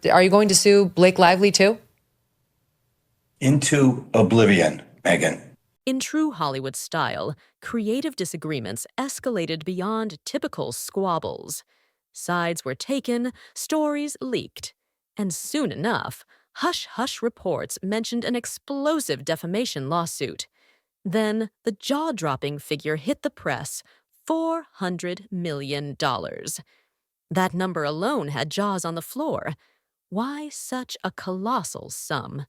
Are you going to sue Blake Lively too? Into oblivion, Megyn. In true Hollywood style, creative disagreements escalated beyond typical squabbles. Sides were taken, stories leaked, and soon enough, hush-hush reports mentioned an explosive defamation lawsuit. Then the jaw-dropping figure hit the press, $400 million. That number alone had jaws on the floor. Why such a colossal sum?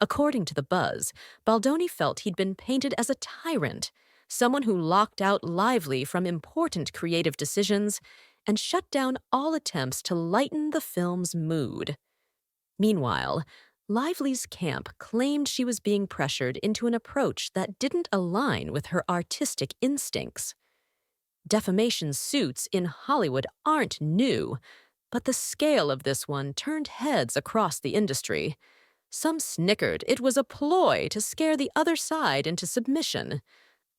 According to the buzz, Baldoni felt he'd been painted as a tyrant, someone who locked out Lively from important creative decisions and shut down all attempts to lighten the film's mood. Meanwhile, Lively's camp claimed she was being pressured into an approach that didn't align with her artistic instincts. Defamation suits in Hollywood aren't new, but the scale of this one turned heads across the industry. Some snickered it was a ploy to scare the other side into submission.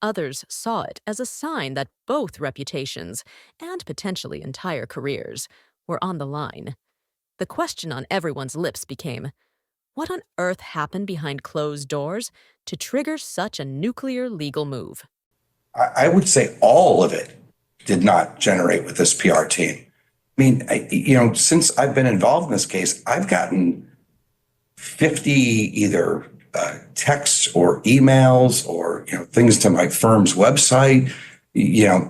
Others saw it as a sign that both reputations, and potentially entire careers, were on the line. The question on everyone's lips became, what on earth happened behind closed doors to trigger such a nuclear legal move? I would say all of it did not generate with this PR team. I mean, since I've been involved in this case, I've gotten 50 either texts or emails or things to my firm's website,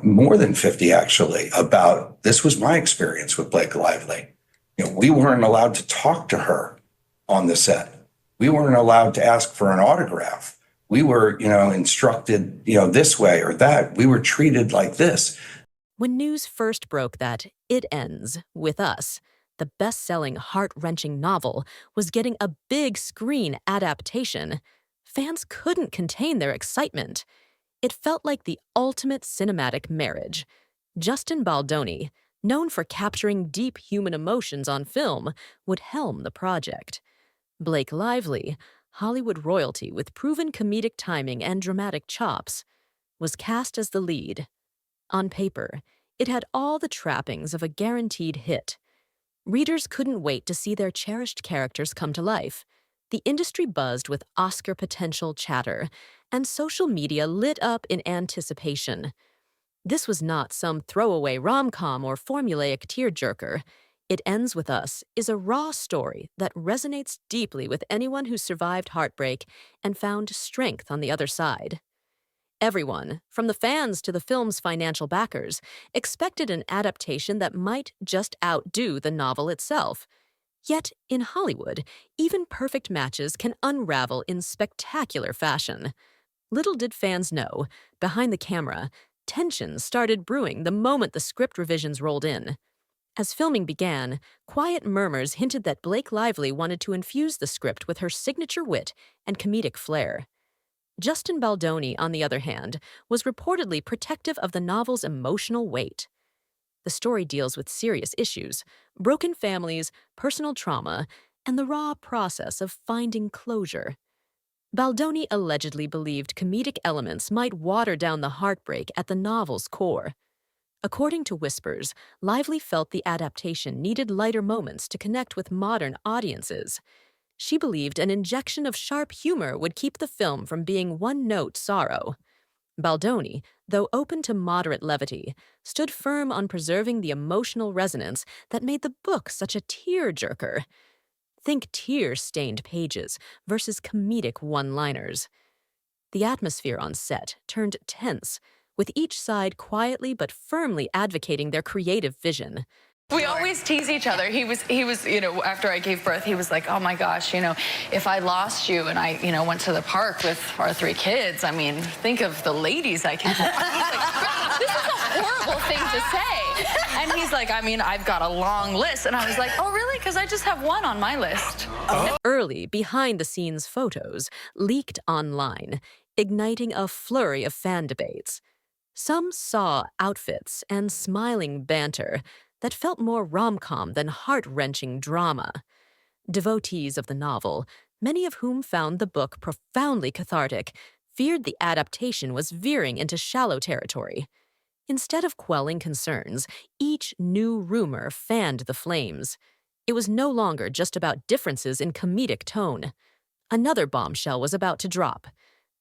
more than 50 actually, about this was my experience with Blake Lively. We weren't allowed to talk to her on the set. We weren't allowed to ask for an autograph. We were, instructed, this way or that. We were treated like this. When news first broke that It Ends With Us, the best-selling, heart-wrenching novel, was getting a big screen adaptation, fans couldn't contain their excitement. It felt like the ultimate cinematic marriage. Justin Baldoni, known for capturing deep human emotions on film, would helm the project. Blake Lively, Hollywood royalty with proven comedic timing and dramatic chops, was cast as the lead. On paper, it had all the trappings of a guaranteed hit. Readers couldn't wait to see their cherished characters come to life. The industry buzzed with Oscar potential chatter, and social media lit up in anticipation. This was not some throwaway rom-com or formulaic tearjerker. It Ends With Us is a raw story that resonates deeply with anyone who survived heartbreak and found strength on the other side. Everyone, from the fans to the film's financial backers, expected an adaptation that might just outdo the novel itself. Yet, in Hollywood, even perfect matches can unravel in spectacular fashion. Little did fans know, behind the camera, tensions started brewing the moment the script revisions rolled in. As filming began, quiet murmurs hinted that Blake Lively wanted to infuse the script with her signature wit and comedic flair. Justin Baldoni, on the other hand, was reportedly protective of the novel's emotional weight. The story deals with serious issues, broken families, personal trauma, and the raw process of finding closure. Baldoni allegedly believed comedic elements might water down the heartbreak at the novel's core. According to whispers, Lively felt the adaptation needed lighter moments to connect with modern audiences. She believed an injection of sharp humor would keep the film from being one-note sorrow. Baldoni, though open to moderate levity, stood firm on preserving the emotional resonance that made the book such a tear-jerker. Think tear-stained pages versus comedic one-liners. The atmosphere on set turned tense, with each side quietly but firmly advocating their creative vision. We always tease each other. He was, after I gave birth, he was like, oh my gosh, if I lost you and I, went to the park with our 3 kids, think of the ladies I could. Like, this is a horrible thing to say. And he's like, I've got a long list. And I was like, oh really? Because I just have one on my list. Early behind-the-scenes photos leaked online, igniting a flurry of fan debates. Some saw outfits and smiling banter that felt more rom-com than heart-wrenching drama. Devotees of the novel, many of whom found the book profoundly cathartic, feared the adaptation was veering into shallow territory. Instead of quelling concerns, each new rumor fanned the flames. It was no longer just about differences in comedic tone. Another bombshell was about to drop.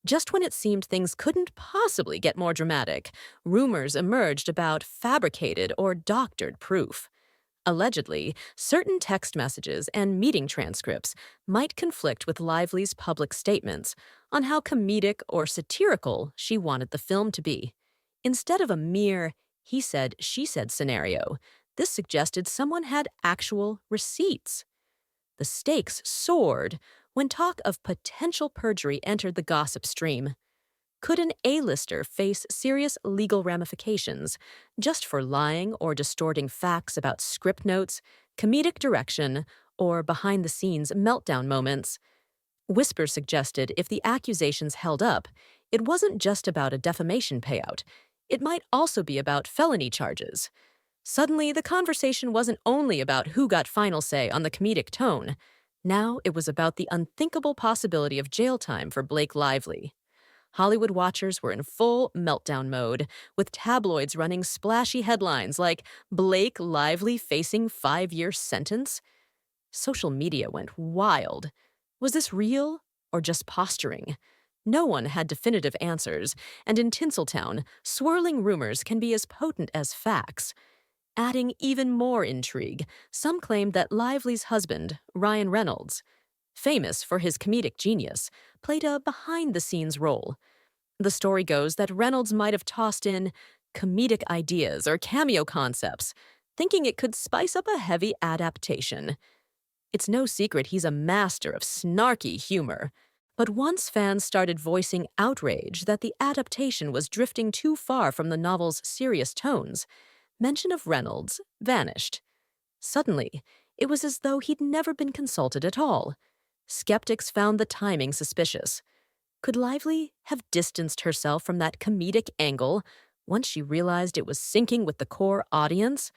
Just when it seemed things couldn't possibly get more dramatic, rumors emerged about fabricated or doctored proof. Allegedly, certain text messages and meeting transcripts might conflict with Lively's public statements on how comedic or satirical she wanted the film to be. Instead of a mere he said, she said scenario, this suggested someone had actual receipts. The stakes soared when talk of potential perjury entered the gossip stream. Could an A-lister face serious legal ramifications just for lying or distorting facts about script notes, comedic direction, or behind-the-scenes meltdown moments? Whispers suggested if the accusations held up, it wasn't just about a defamation payout. It might also be about felony charges. Suddenly, the conversation wasn't only about who got final say on the comedic tone. Now it was about the unthinkable possibility of jail time for Blake Lively. Hollywood watchers were in full meltdown mode, with tabloids running splashy headlines like Blake Lively facing 5-year sentence. Social media went wild. Was this real or just posturing? No one had definitive answers, and in Tinsel Town, swirling rumors can be as potent as facts. Adding even more intrigue, some claimed that Lively's husband, Ryan Reynolds, famous for his comedic genius, played a behind-the-scenes role. The story goes that Reynolds might have tossed in comedic ideas or cameo concepts, thinking it could spice up a heavy adaptation. It's no secret he's a master of snarky humor. But once fans started voicing outrage that the adaptation was drifting too far from the novel's serious tones, mention of Reynolds vanished. Suddenly, it was as though he'd never been consulted at all. Skeptics found the timing suspicious. Could Lively have distanced herself from that comedic angle once she realized it was syncing with the core audience?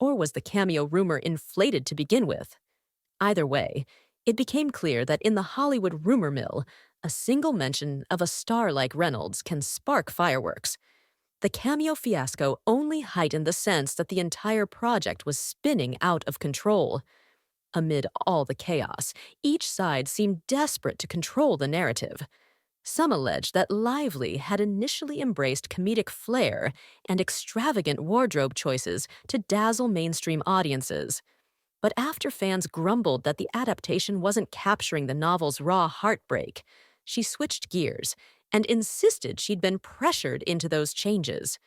Or was the cameo rumor inflated to begin with? Either way, it became clear that in the Hollywood rumor mill, a single mention of a star like Reynolds can spark fireworks. The cameo fiasco only heightened the sense that the entire project was spinning out of control. Amid all the chaos, each side seemed desperate to control the narrative. Some alleged that Lively had initially embraced comedic flair and extravagant wardrobe choices to dazzle mainstream audiences. But after fans grumbled that the adaptation wasn't capturing the novel's raw heartbreak, she switched gears and insisted she'd been pressured into those changes.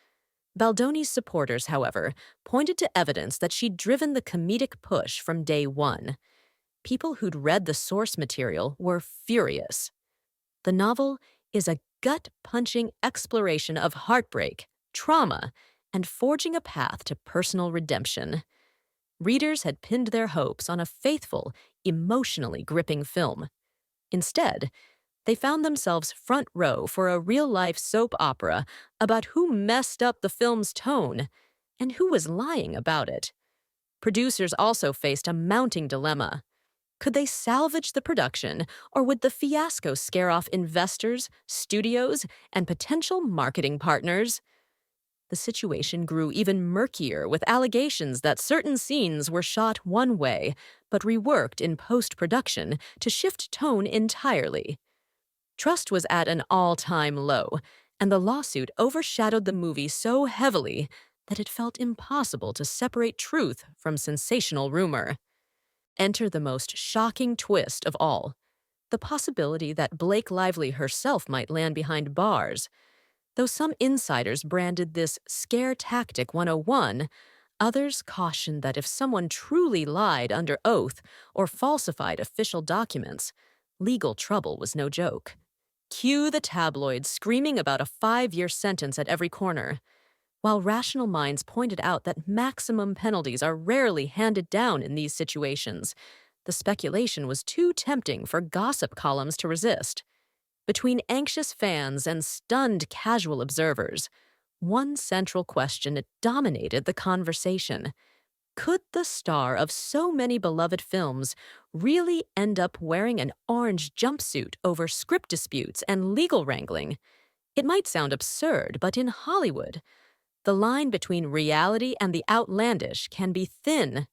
Baldoni's supporters, however, pointed to evidence that she'd driven the comedic push from day one. People who'd read the source material were furious. The novel is a gut-punching exploration of heartbreak, trauma, and forging a path to personal redemption. Readers had pinned their hopes on a faithful, emotionally gripping film. Instead, they found themselves front row for a real-life soap opera about who messed up the film's tone and who was lying about it. Producers also faced a mounting dilemma. Could they salvage the production, or would the fiasco scare off investors, studios, and potential marketing partners? The situation grew even murkier with allegations that certain scenes were shot one way, but reworked in post-production to shift tone entirely. Trust was at an all-time low, and the lawsuit overshadowed the movie so heavily that it felt impossible to separate truth from sensational rumor. Enter the most shocking twist of all, the possibility that Blake Lively herself might land behind bars. Though some insiders branded this scare tactic 101, others cautioned that if someone truly lied under oath or falsified official documents, legal trouble was no joke. Cue the tabloids screaming about a 5-year sentence at every corner. While rational minds pointed out that maximum penalties are rarely handed down in these situations, the speculation was too tempting for gossip columns to resist. Between anxious fans and stunned casual observers, one central question dominated the conversation. Could the star of so many beloved films really end up wearing an orange jumpsuit over script disputes and legal wrangling? It might sound absurd, but in Hollywood, the line between reality and the outlandish can be thin.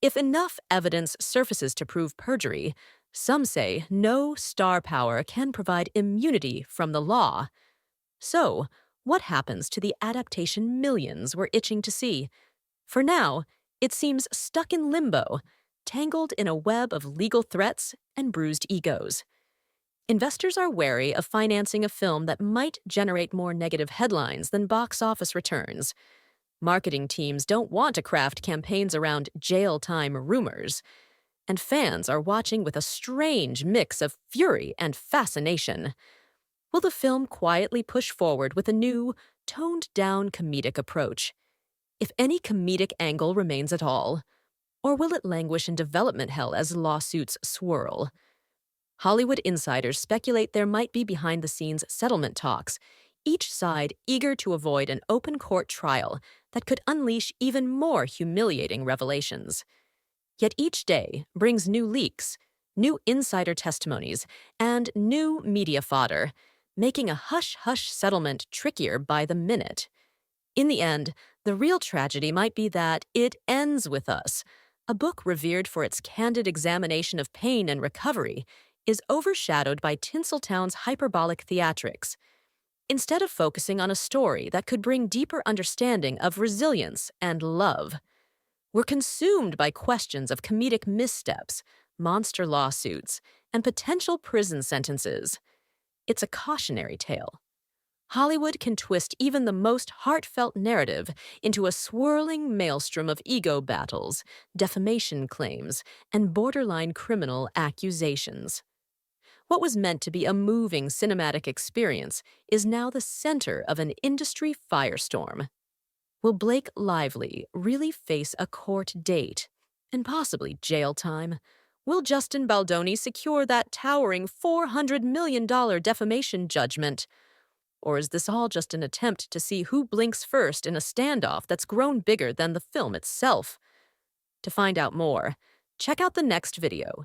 If enough evidence surfaces to prove perjury, some say no star power can provide immunity from the law. So, what happens to the adaptation millions we're itching to see? For now, it seems stuck in limbo, tangled in a web of legal threats and bruised egos. Investors are wary of financing a film that might generate more negative headlines than box office returns. Marketing teams don't want to craft campaigns around jail time rumors. And fans are watching with a strange mix of fury and fascination. Will the film quietly push forward with a new, toned-down comedic approach? If any comedic angle remains at all? Or will it languish in development hell as lawsuits swirl? Hollywood insiders speculate there might be behind-the-scenes settlement talks, each side eager to avoid an open court trial that could unleash even more humiliating revelations. Yet each day brings new leaks, new insider testimonies, and new media fodder, making a hush-hush settlement trickier by the minute. In the end, the real tragedy might be that It Ends With Us, a book revered for its candid examination of pain and recovery, is overshadowed by Tinsel Town's hyperbolic theatrics. Instead of focusing on a story that could bring deeper understanding of resilience and love, we're consumed by questions of comedic missteps, monster lawsuits, and potential prison sentences. It's a cautionary tale. Hollywood can twist even the most heartfelt narrative into a swirling maelstrom of ego battles, defamation claims, and borderline criminal accusations. What was meant to be a moving cinematic experience is now the center of an industry firestorm. Will Blake Lively really face a court date and possibly jail time? Will Justin Baldoni secure that towering $400 million defamation judgment? Or is this all just an attempt to see who blinks first in a standoff that's grown bigger than the film itself? To find out more, check out the next video